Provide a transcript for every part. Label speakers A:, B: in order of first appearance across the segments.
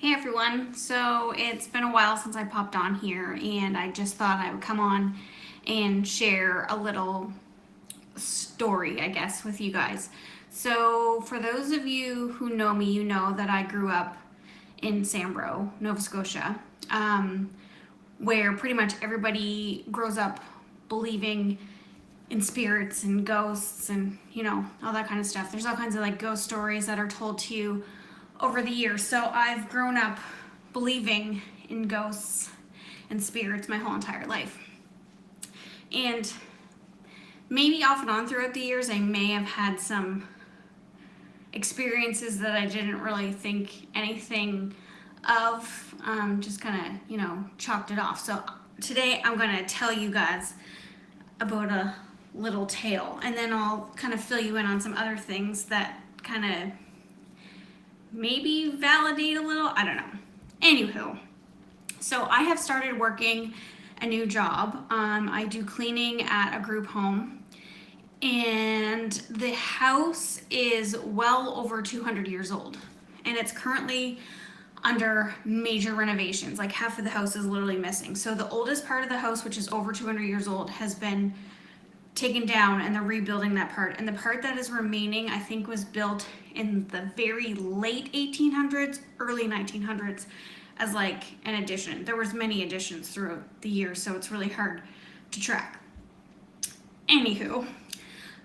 A: Hey everyone, so it's been a while since I popped on here, and I just thought I would come on and share a little story, I guess, with you guys. So, for those of you who know me, you know that I grew up in Sambro, Nova Scotia, um, where pretty much everybody grows up believing in spirits and ghosts and all that kind of stuff. There's all kinds of like ghost stories that are told to you over the years. So I've grown up believing in ghosts and spirits my whole entire life. And maybe off and on throughout the years, I may have had some experiences that I didn't really think anything of, just kind of, chalked it off. So today I'm going to tell you guys about a little tale, and then I'll kind of fill you in on some other things that kind of maybe validate a little. I don't know. Anywho, so I have started working a new job. I do cleaning at a group home, and the house is well over 200 years old, and it's currently under major renovations. Like half of the house is literally missing. So the oldest part of the house, which is over 200 years old, has been taken down, and they're rebuilding that part. And the part that is remaining, I think, was built in the very late 1800s, early 1900s, as like an addition. There was many additions throughout the years, so it's really hard to track. Anywho,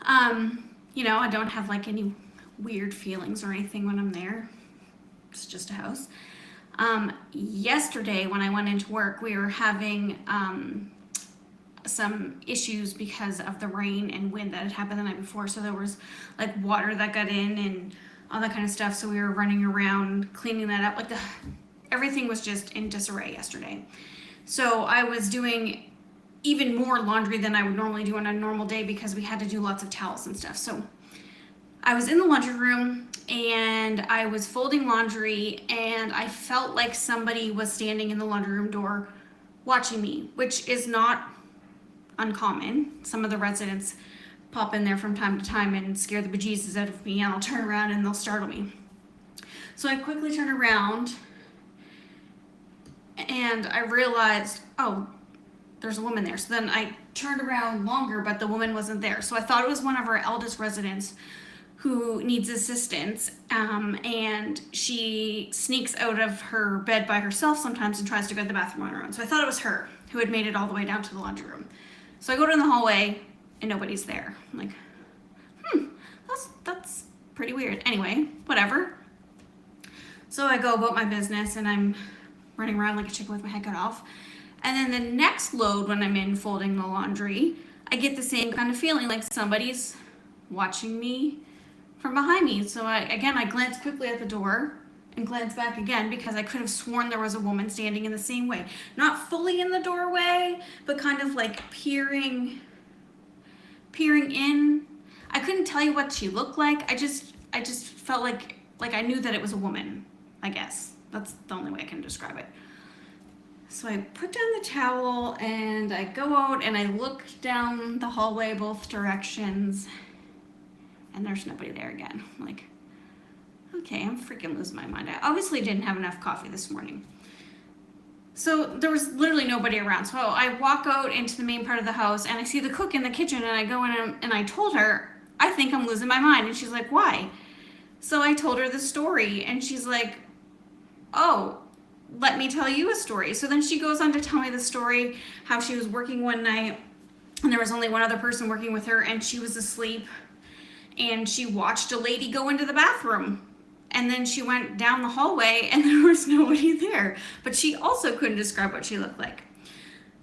A: I don't have like any weird feelings or anything when I'm there. It's just a house. Yesterday when I went into work, we were having some issues because of the rain and wind that had happened the night before. So there was like water that got in and all that kind of stuff. So we were running around cleaning that up. Everything was just in disarray yesterday. So I was doing even more laundry than I would normally do on a normal day because we had to do lots of towels and stuff. So I was in the laundry room and I was folding laundry, and I felt like somebody was standing in the laundry room door watching me, which is not uncommon. Some of the residents pop in there from time to time and scare the bejesus out of me, and I'll turn around and they'll startle me. So I quickly turned around and I realized, oh, there's a woman there. So then I turned around longer, but the woman wasn't there. So I thought it was one of our eldest residents who needs assistance, and she sneaks out of her bed by herself sometimes and tries to go to the bathroom on her own. So I thought it was her who had made it all the way down to the laundry room. So I go down the hallway and nobody's there. I'm like, that's pretty weird. Anyway, whatever. So I go about my business and I'm running around like a chicken with my head cut off. And then the next load, when I'm in folding the laundry, I get the same kind of feeling, like somebody's watching me from behind me. So I glance quickly at the door and glance back again because I could have sworn there was a woman standing in the same way. Not fully in the doorway, but kind of like peering in. I couldn't tell you what she looked like. I just felt like I knew that it was a woman, I guess. That's the only way I can describe it. So I put down the towel and I go out and I look down the hallway both directions, and there's nobody there again. I'm like, okay, I'm freaking losing my mind. I obviously didn't have enough coffee this morning. So there was literally nobody around. So I walk out into the main part of the house and I see the cook in the kitchen, and I go in and I told her, I think I'm losing my mind. And she's like, why? So I told her the story, and she's like, oh, let me tell you a story. So then she goes on to tell me the story, how she was working one night and there was only one other person working with her, and she was asleep, and she watched a lady go into the bathroom, and then she went down the hallway and there was nobody there, but she also couldn't describe what she looked like.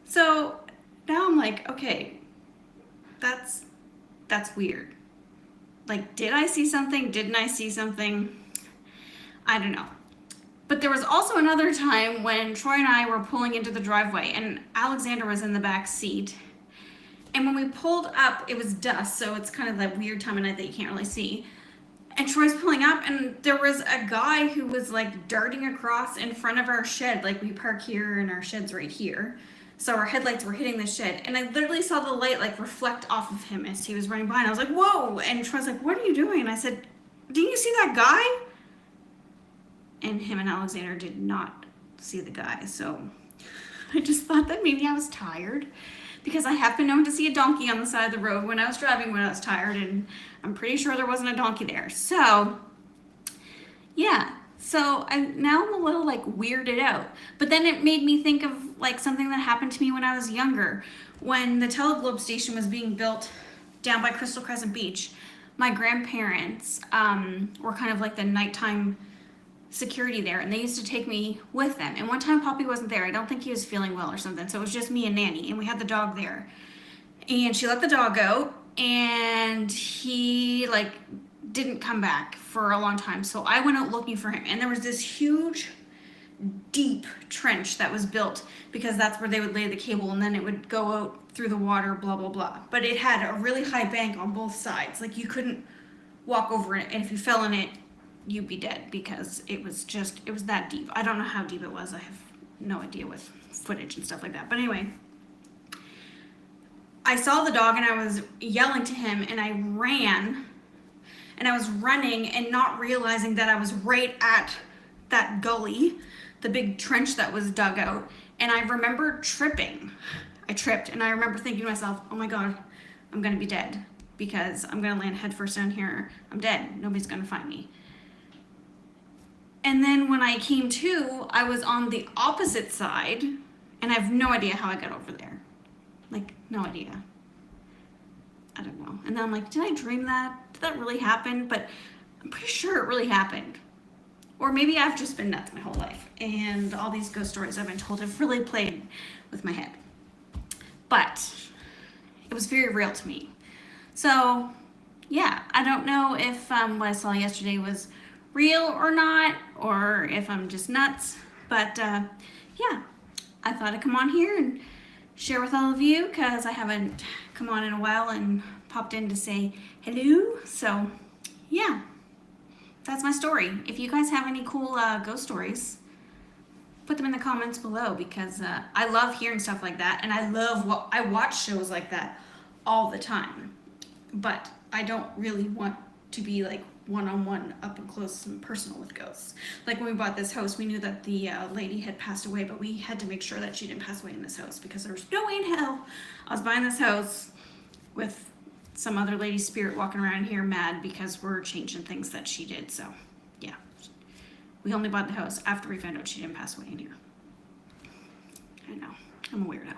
A: So now I'm like, okay, that's weird. Like, did I see something? Didn't I see something? I don't know. But there was also another time when Troy and I were pulling into the driveway, and Alexander was in the back seat. And when we pulled up, it was dusk, so it's kind of that weird time of night that you can't really see. And Troy's pulling up, and there was a guy who was like darting across in front of our shed. Like, we park here and our shed's right here. So our headlights were hitting the shed. And I literally saw the light like reflect off of him as he was running by. And I was like, whoa. And Troy's like, what are you doing? And I said, didn't you see that guy? and him and Alexander did not see the guy. So I just thought that maybe I was tired, because I have been known to see a donkey on the side of the road when I was driving when I was tired, and I'm pretty sure there wasn't a donkey there. So yeah, so now I'm a little like weirded out. But then it made me think of like something that happened to me when I was younger. When the Teleglobe station was being built down by Crystal Crescent Beach, my grandparents were kind of like the nighttime security there, and they used to take me with them. And one time Poppy wasn't there. I don't think he was feeling well or something, so it was just me and Nanny, and we had the dog there. And she let the dog out, and he like didn't come back for a long time. So I went out looking for him, and there was this huge deep trench that was built because that's where they would lay the cable, and then it would go out through the water, blah blah blah. But it had a really high bank on both sides, like you couldn't walk over it, and if you fell in it, you'd be dead, because it was that deep. I don't know how deep it was. I have no idea with footage and stuff like that. But anyway, I saw the dog and I was yelling to him, and I ran, and I was running and not realizing that I was right at that gully, the big trench that was dug out. And I remember tripping. I tripped, and I remember thinking to myself, oh my God, I'm gonna be dead, because I'm gonna land headfirst down here. I'm dead. Nobody's gonna find me. And then when I came to, I was on the opposite side, and I have no idea how I got over there. Like, no idea. I don't know. And then I'm like, did I dream that? Did that really happen? But I'm pretty sure it really happened. Or maybe I've just been nuts my whole life, and all these ghost stories I've been told have really played with my head. But it was very real to me. So yeah, I don't know if what I saw yesterday was real or not, or if I'm just nuts. But yeah, I thought I'd come on here and share with all of you, because I haven't come on in a while and popped in to say hello. So yeah, that's my story. If you guys have any cool ghost stories, put them in the comments below, because I love hearing stuff like that, and I watch shows like that all the time. But I don't really want to be like one-on-one, up and close and personal with ghosts. Like when we bought this house, we knew that the lady had passed away, but we had to make sure that she didn't pass away in this house, because there was no way in hell I was buying this house with some other lady's spirit walking around here mad because we're changing things that she did. So yeah, we only bought the house after we found out she didn't pass away in here. I know, I'm a weirdo.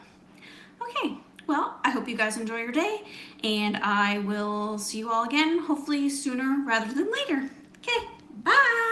A: Okay, well, I hope you guys enjoy your day, and I will see you all again, hopefully sooner rather than later. Okay, bye!